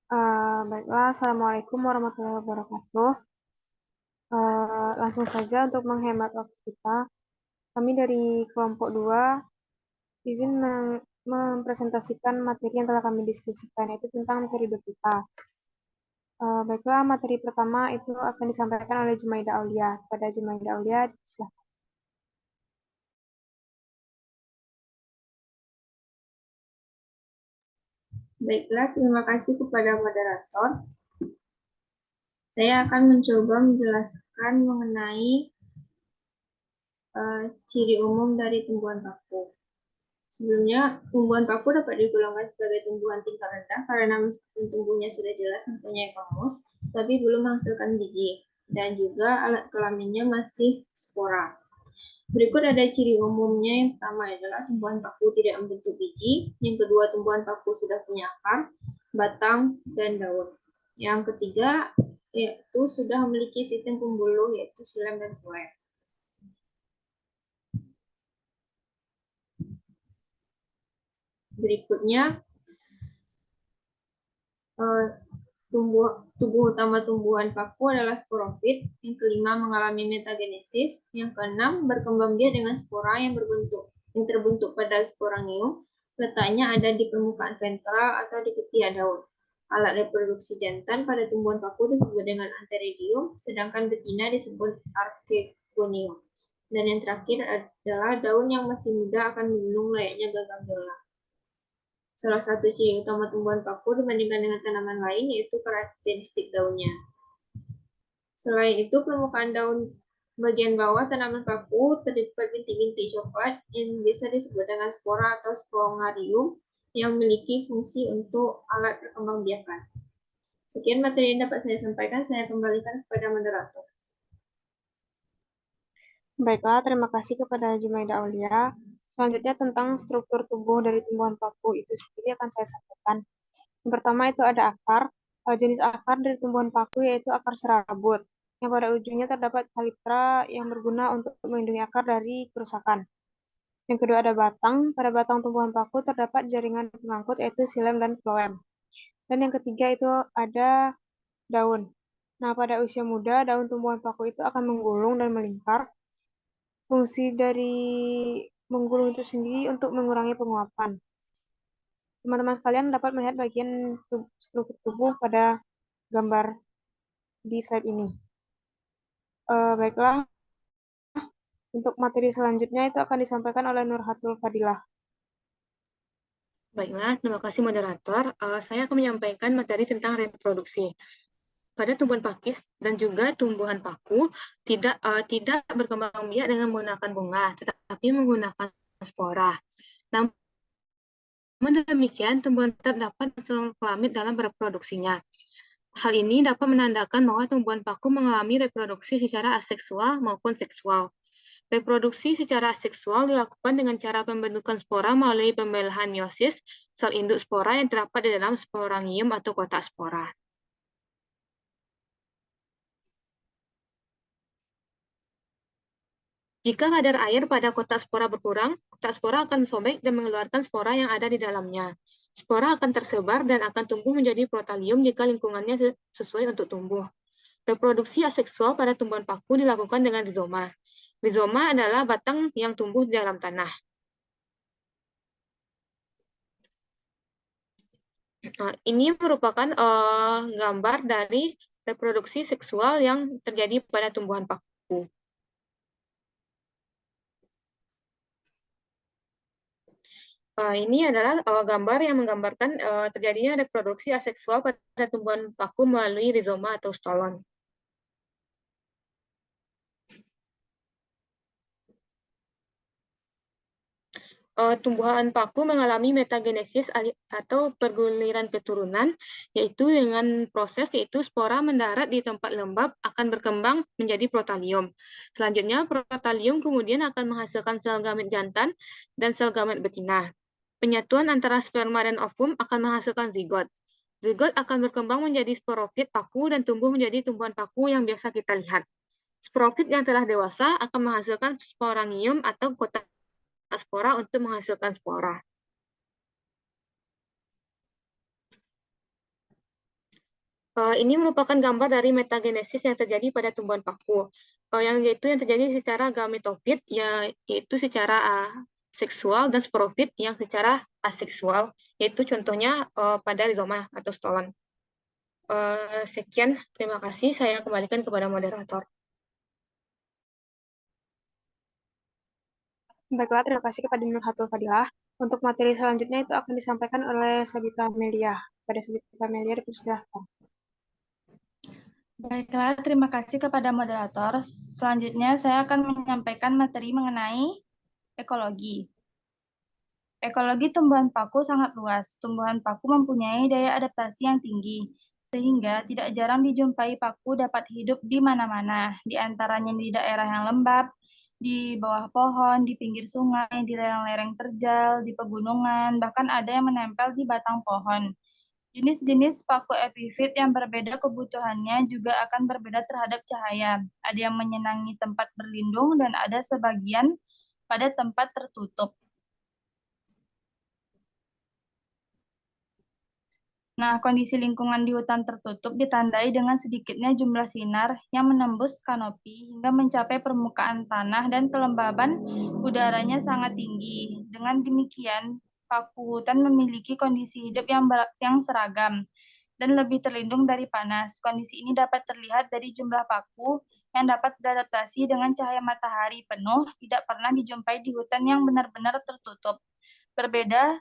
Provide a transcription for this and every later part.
Baiklah, Assalamualaikum warahmatullahi wabarakatuh. Langsung saja untuk menghemat waktu kita, kami dari kelompok 2 izin mempresentasikan materi yang telah kami diskusikan, yaitu tentang metode kita. Baiklah, materi pertama itu akan disampaikan oleh Jumaida Aulia. Pada Jumaida Aulia, silakan. Baiklah, terima kasih kepada moderator. Saya akan mencoba menjelaskan mengenai ciri umum dari tumbuhan paku. Sebelumnya, tumbuhan paku dapat digolongkan sebagai tumbuhan tingkat rendah karena meskipun tumbuhnya sudah jelas mempunyai konus, tapi belum menghasilkan biji, dan juga alat kelaminnya masih spora. Berikut ada ciri umumnya. Yang pertama adalah tumbuhan paku tidak membentuk biji. Yang kedua, tumbuhan paku sudah punya akar, batang, dan daun. Yang ketiga, yaitu sudah memiliki sistem pembuluh, yaitu xilem dan floem. Berikutnya, tubuh utama tumbuhan paku adalah sporofit. Yang kelima, mengalami metagenesis. Yang keenam, berkembang biak dengan spora yang terbentuk pada sporangium. Letaknya ada di permukaan ventral atau di ketiak daun. Alat reproduksi jantan pada tumbuhan paku disebut dengan antheridium, sedangkan betina disebut archegonium. Dan yang terakhir adalah daun yang masih muda akan menggunung layaknya gagang jola. Salah satu ciri utama tumbuhan paku dibandingkan dengan tanaman lain yaitu karakteristik daunnya. Selain itu, permukaan daun bagian bawah tanaman paku terdapat bintik-bintik coklat yang biasa disebut dengan spora atau spongarium yang memiliki fungsi untuk alat perkembangbiakan. Sekian materi yang dapat saya sampaikan, saya kembalikan kepada moderator. Baiklah, terima kasih kepada Jumaida Aulia. Selanjutnya tentang struktur tubuh dari tumbuhan paku itu sendiri akan saya sampaikan. Yang pertama itu ada akar. Jenis akar dari tumbuhan paku yaitu akar serabut, yang pada ujungnya terdapat kaliptra yang berguna untuk melindungi akar dari kerusakan. Yang kedua ada batang. Pada batang tumbuhan paku terdapat jaringan pengangkut yaitu xilem dan floem. Dan yang ketiga itu ada daun. Nah, pada usia muda, daun tumbuhan paku itu akan menggulung dan melingkar. Fungsi dari menggulung itu sendiri untuk mengurangi penguapan. Teman-teman sekalian dapat melihat bagian struktur tubuh pada gambar di slide ini. Baiklah, untuk materi selanjutnya itu akan disampaikan oleh Nurhatul Fadilah. Baiklah, terima kasih moderator. Saya akan menyampaikan materi tentang reproduksi. Pada tumbuhan pakis dan juga tumbuhan paku tidak berkembang biak dengan menggunakan bunga, tetapi menggunakan spora. Namun demikian, tumbuhan tetap dapat menghasilkan kelamin dalam reproduksinya. Hal ini dapat menandakan bahwa tumbuhan paku mengalami reproduksi secara aseksual maupun seksual. Reproduksi secara aseksual dilakukan dengan cara pembentukan spora melalui pembelahan meiosis sel induk spora yang terdapat di dalam sporangium atau kotak spora. Jika kadar air pada kotak spora berkurang, kotak spora akan sobek dan mengeluarkan spora yang ada di dalamnya. Spora akan tersebar dan akan tumbuh menjadi protalium jika lingkungannya sesuai untuk tumbuh. Reproduksi aseksual pada tumbuhan paku dilakukan dengan rizoma. Rizoma adalah batang yang tumbuh di dalam tanah. Ini merupakan gambar dari reproduksi seksual yang terjadi pada tumbuhan paku. Ini adalah gambar yang menggambarkan terjadinya reproduksi aseksual pada tumbuhan paku melalui rizoma atau stolon. Tumbuhan paku mengalami metagenesis atau perguliran keturunan, yaitu dengan proses yaitu spora mendarat di tempat lembab akan berkembang menjadi protalium. Selanjutnya, protalium kemudian akan menghasilkan sel gamet jantan dan sel gamet betina. Penyatuan antara sperma dan ovum akan menghasilkan zigot. Zigot akan berkembang menjadi sporofit paku dan tumbuh menjadi tumbuhan paku yang biasa kita lihat. Sporofit yang telah dewasa akan menghasilkan sporangium atau kotak spora untuk menghasilkan spora. Ini merupakan gambar dari metagenesis yang terjadi pada tumbuhan paku. Yang terjadi secara gametofit, yaitu secara seksual, dan sporofit yang secara aseksual, yaitu contohnya pada rizoma atau stolon. Sekian, terima kasih. Saya kembalikan kepada moderator. Baiklah, terima kasih kepada Nurhatul Fadilah. Untuk materi selanjutnya itu akan disampaikan oleh Sabita Amelia. Pada Sabita Amelia, dipersilahkan. Baiklah, terima kasih kepada moderator. Selanjutnya saya akan menyampaikan materi mengenai ekologi. Ekologi tumbuhan paku sangat luas. Tumbuhan paku mempunyai daya adaptasi yang tinggi, sehingga tidak jarang dijumpai paku dapat hidup di mana-mana, di antaranya di daerah yang lembab, di bawah pohon, di pinggir sungai, di lereng-lereng terjal, di pegunungan, bahkan ada yang menempel di batang pohon. Jenis-jenis paku epifit yang berbeda kebutuhannya juga akan berbeda terhadap cahaya. Ada yang menyenangi tempat berlindung dan ada sebagian pada tempat tertutup. Nah, kondisi lingkungan di hutan tertutup ditandai dengan sedikitnya jumlah sinar yang menembus kanopi hingga mencapai permukaan tanah dan kelembaban udaranya sangat tinggi. Dengan demikian, paku hutan memiliki kondisi hidup yang seragam dan lebih terlindung dari panas. Kondisi ini dapat terlihat dari jumlah paku yang dapat beradaptasi dengan cahaya matahari penuh, tidak pernah dijumpai di hutan yang benar-benar tertutup. Berbeda,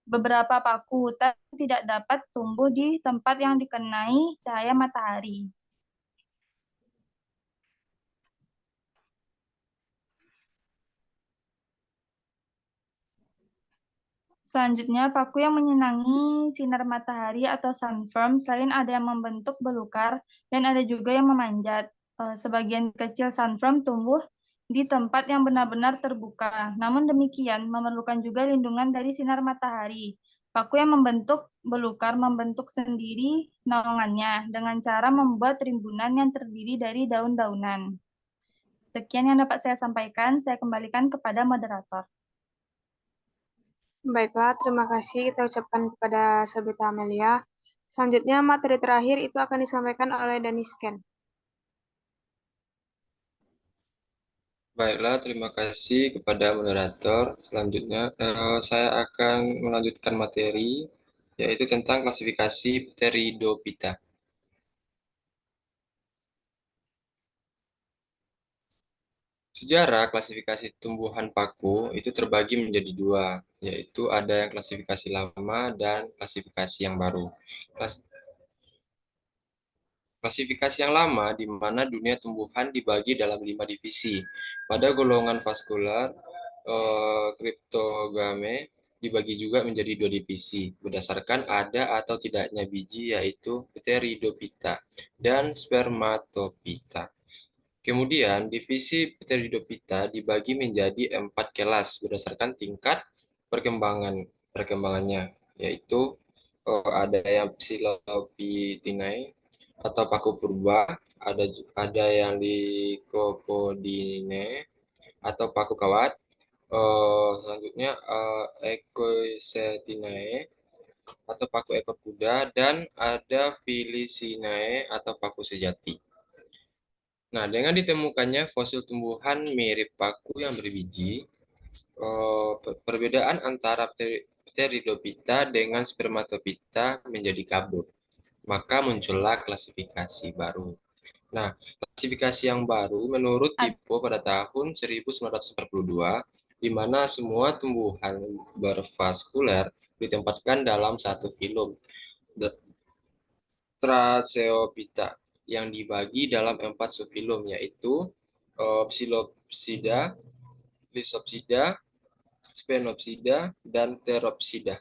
beberapa paku hutan tidak dapat tumbuh di tempat yang dikenai cahaya matahari. Selanjutnya, paku yang menyenangi sinar matahari atau sunfirm, selain ada yang membentuk belukar dan ada juga yang memanjat. Sebagian kecil sunfirm tumbuh di tempat yang benar-benar terbuka. Namun demikian, memerlukan juga lindungan dari sinar matahari. Paku yang membentuk belukar membentuk sendiri naungannya dengan cara membuat rimbunan yang terdiri dari daun-daunan. Sekian yang dapat saya sampaikan, saya kembalikan kepada moderator. Baiklah, terima kasih kita ucapkan kepada Sabita Amelia. Selanjutnya materi terakhir itu akan disampaikan oleh Danisken. Baiklah, terima kasih kepada moderator. Selanjutnya, saya akan melanjutkan materi, yaitu tentang klasifikasi Pteridophyta. Sejarah klasifikasi tumbuhan paku itu terbagi menjadi dua, yaitu ada yang klasifikasi lama dan klasifikasi yang baru. Klasifikasi yang lama di mana dunia tumbuhan dibagi dalam 5 divisi. Pada golongan vaskular, Cryptogame dibagi juga menjadi 2 divisi berdasarkan ada atau tidaknya biji, yaitu Pteridophyta dan Spermatophyta. Kemudian divisi Pteridophyta dibagi menjadi 4 kelas berdasarkan tingkat perkembangannya, yaitu ada yang Psilophytinae atau paku purba, ada yang Lycopodinae atau paku kawat, selanjutnya Equisetae atau paku ekor kuda, dan ada Felicinae atau paku sejati. Nah, dengan ditemukannya fosil tumbuhan mirip paku yang berbiji, perbedaan antara Pteridophyta dengan Spermatophyta menjadi kabur. Maka muncullah klasifikasi baru. Nah, klasifikasi yang baru menurut Tipo pada tahun 1942, di mana semua tumbuhan bervaskuler ditempatkan dalam satu filum, Tracheophyta, yang dibagi dalam 4 subfilum, yaitu Psilopsida, Lysopsida, Spenopsida, dan Pteropsida.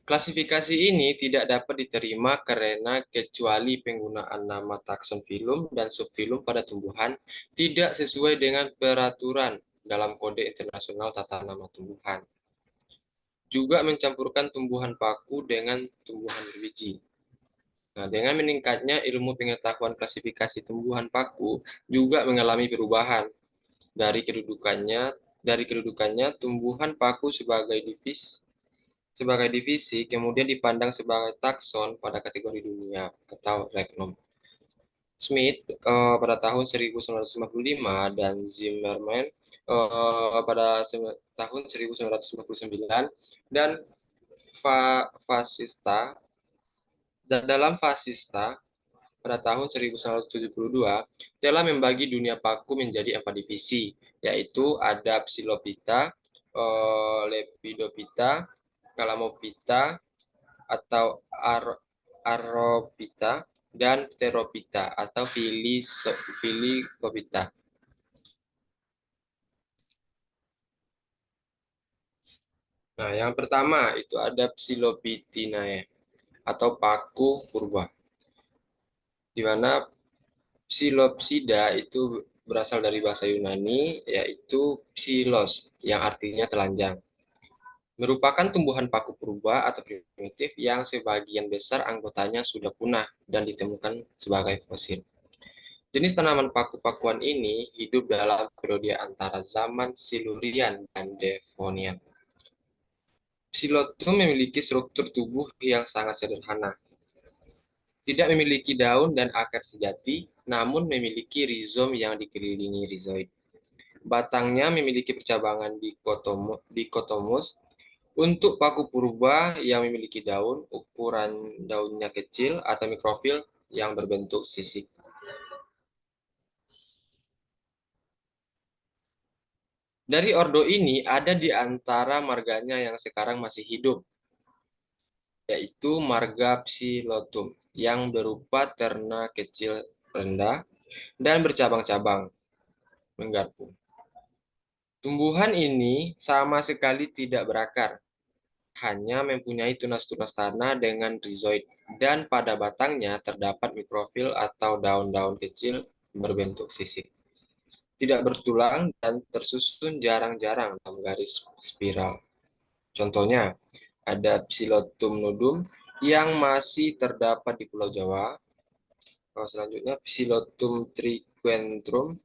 Klasifikasi ini tidak dapat diterima karena kecuali penggunaan nama takson filum dan subfilum pada tumbuhan tidak sesuai dengan peraturan dalam Kode Internasional Tata Nama Tumbuhan. Juga mencampurkan tumbuhan paku dengan tumbuhan berbiji. Nah, dengan meningkatnya ilmu pengetahuan klasifikasi tumbuhan paku juga mengalami perubahan dari kedudukannya tumbuhan paku sebagai divisi sebagai divisi, kemudian dipandang sebagai takson pada kategori dunia atau Regnum. Smith pada tahun 1955 dan Zimmerman pada tahun 1959 dan Fasista dan dalam Fasista pada tahun 1972 telah membagi dunia paku menjadi 4 divisi, yaitu ada Psilophyta, Lepidophyta, Calamophyta atau Arophyta, dan Pterophyta atau Filicophyta. Nah, yang pertama itu ada Psilophytinae atau paku purba, di mana Psilopsida itu berasal dari bahasa Yunani, yaitu psilos, yang artinya telanjang. Merupakan tumbuhan paku purba atau primitif yang sebagian besar anggotanya sudah punah dan ditemukan sebagai fosil. Jenis tanaman paku-pakuan ini hidup dalam periode antara zaman Silurian dan Devonian. Psilotum memiliki struktur tubuh yang sangat sederhana. Tidak memiliki daun dan akar sejati, namun memiliki rizom yang dikelilingi rizoid. Batangnya memiliki percabangan dikotomus. Untuk paku purba yang memiliki daun, ukuran daunnya kecil atau mikrofil yang berbentuk sisik. Dari ordo ini ada di antara marganya yang sekarang masih hidup, yaitu marga Psilotum, yang berupa terna kecil rendah dan bercabang-cabang, menggarpu. Tumbuhan ini sama sekali tidak berakar, hanya mempunyai tunas-tunas tanah dengan rizoid, dan pada batangnya terdapat mikrofil atau daun-daun kecil berbentuk sisik. Tidak bertulang dan tersusun jarang-jarang dalam garis spiral. Contohnya, ada Psilotum nudum yang masih terdapat di Pulau Jawa. Selanjutnya, Psilotum triquetrum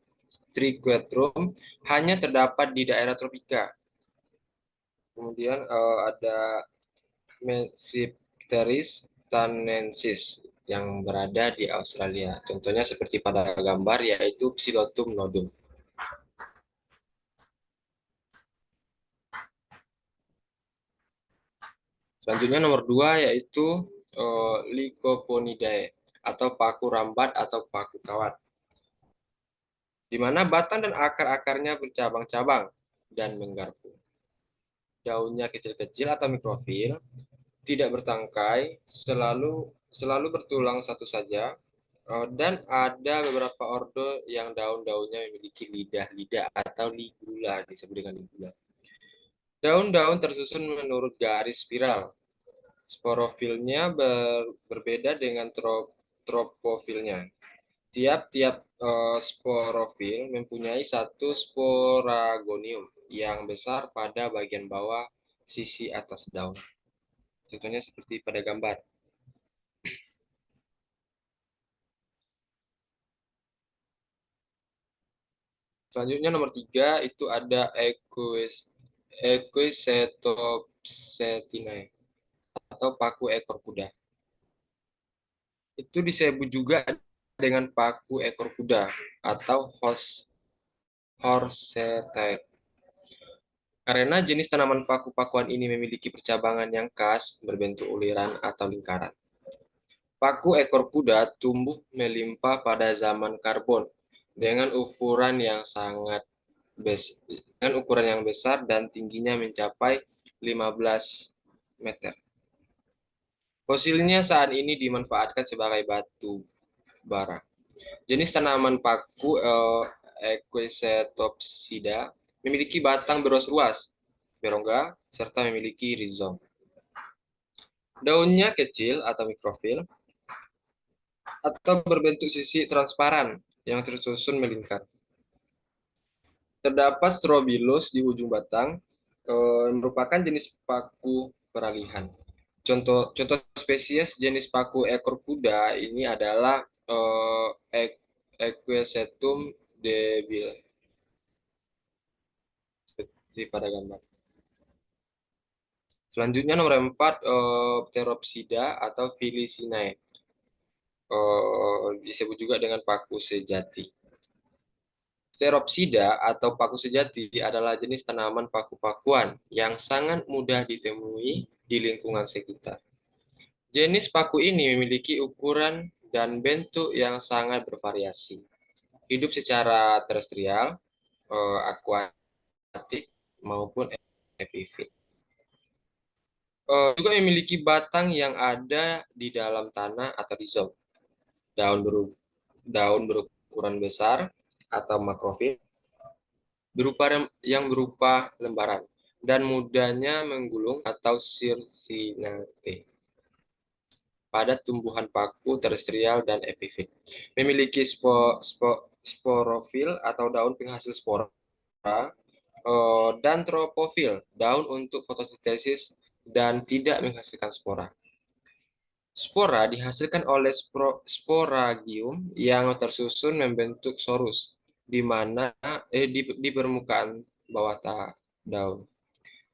hanya terdapat di daerah tropika. Kemudian ada Mesipteris thanensis yang berada di Australia. Contohnya seperti pada gambar, yaitu Psilotum nodum. Selanjutnya nomor 2 yaitu Lycoponidae atau paku rambat atau paku kawat, di mana batang dan akar-akarnya bercabang-cabang dan menggarpu. Daunnya kecil-kecil atau mikrofil, tidak bertangkai, selalu bertulang satu saja, dan ada beberapa ordo yang daun-daunnya memiliki lidah-lidah atau ligula, disebut dengan ligula. Daun-daun tersusun menurut garis spiral. Sporofilnya berbeda dengan tropofilnya. Tiap-tiap sporofil mempunyai satu sporagonium yang besar pada bagian bawah sisi atas daun. Contohnya seperti pada gambar. Selanjutnya nomor 3 itu ada Equisetopsetinae atau paku ekor kuda. Itu disebut juga dengan paku ekor kuda atau horsetail. Karena jenis tanaman paku-pakuan ini memiliki percabangan yang khas berbentuk uliran atau lingkaran. Paku ekor kuda tumbuh melimpah pada zaman karbon dengan ukuran yang besar dan tingginya mencapai 15 meter. Fosilnya saat ini dimanfaatkan sebagai batu bara. Jenis tanaman paku Equisetopsida memiliki batang beruas-ruas, berongga, serta memiliki rizom. Daunnya kecil atau mikrofil, atau berbentuk sisi transparan yang tersusun melingkar. Terdapat strobilus di ujung batang, merupakan jenis paku peralihan. Contoh spesies jenis paku ekor kuda ini adalah Equisetum debile, seperti pada gambar. Selanjutnya nomor 4, Pteropsida atau Felicinae. Disebut juga dengan paku sejati. Pteropsida atau paku sejati adalah jenis tanaman paku-pakuan yang sangat mudah ditemui di lingkungan sekitar. Jenis paku ini memiliki ukuran dan bentuk yang sangat bervariasi. Hidup secara terestrial, akuatik, maupun epifit. Juga memiliki batang yang ada di dalam tanah atau rizom. Daun berukuran besar atau makrofit yang berupa lembaran dan mudahnya menggulung atau sirsinate pada tumbuhan paku terestrial dan epifit. Memiliki sporofil atau daun penghasil spora dan tropofil, daun untuk fotosintesis dan tidak menghasilkan spora. Spora dihasilkan oleh sporagium yang tersusun membentuk sorus di mana di permukaan bawah daun.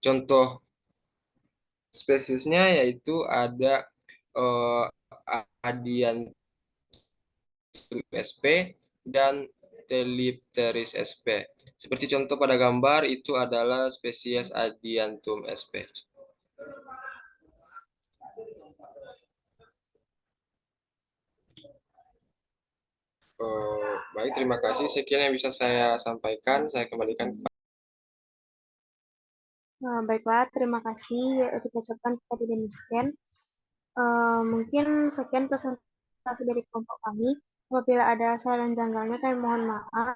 Contoh spesiesnya yaitu ada Adiantum sp dan Telipteris sp. Seperti contoh pada gambar itu adalah spesies Adiantum sp. Baik, terima kasih. Sekian yang bisa saya sampaikan. Saya kembalikan. Baiklah, terima kasih kita ucapkan kepada Denisken. Mungkin sekian presentasi dari kelompok kami. Apabila ada salah dan janggalnya, kami mohon maaf.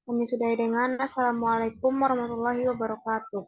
Kami sudahi dengan Assalamualaikum warahmatullahi wabarakatuh.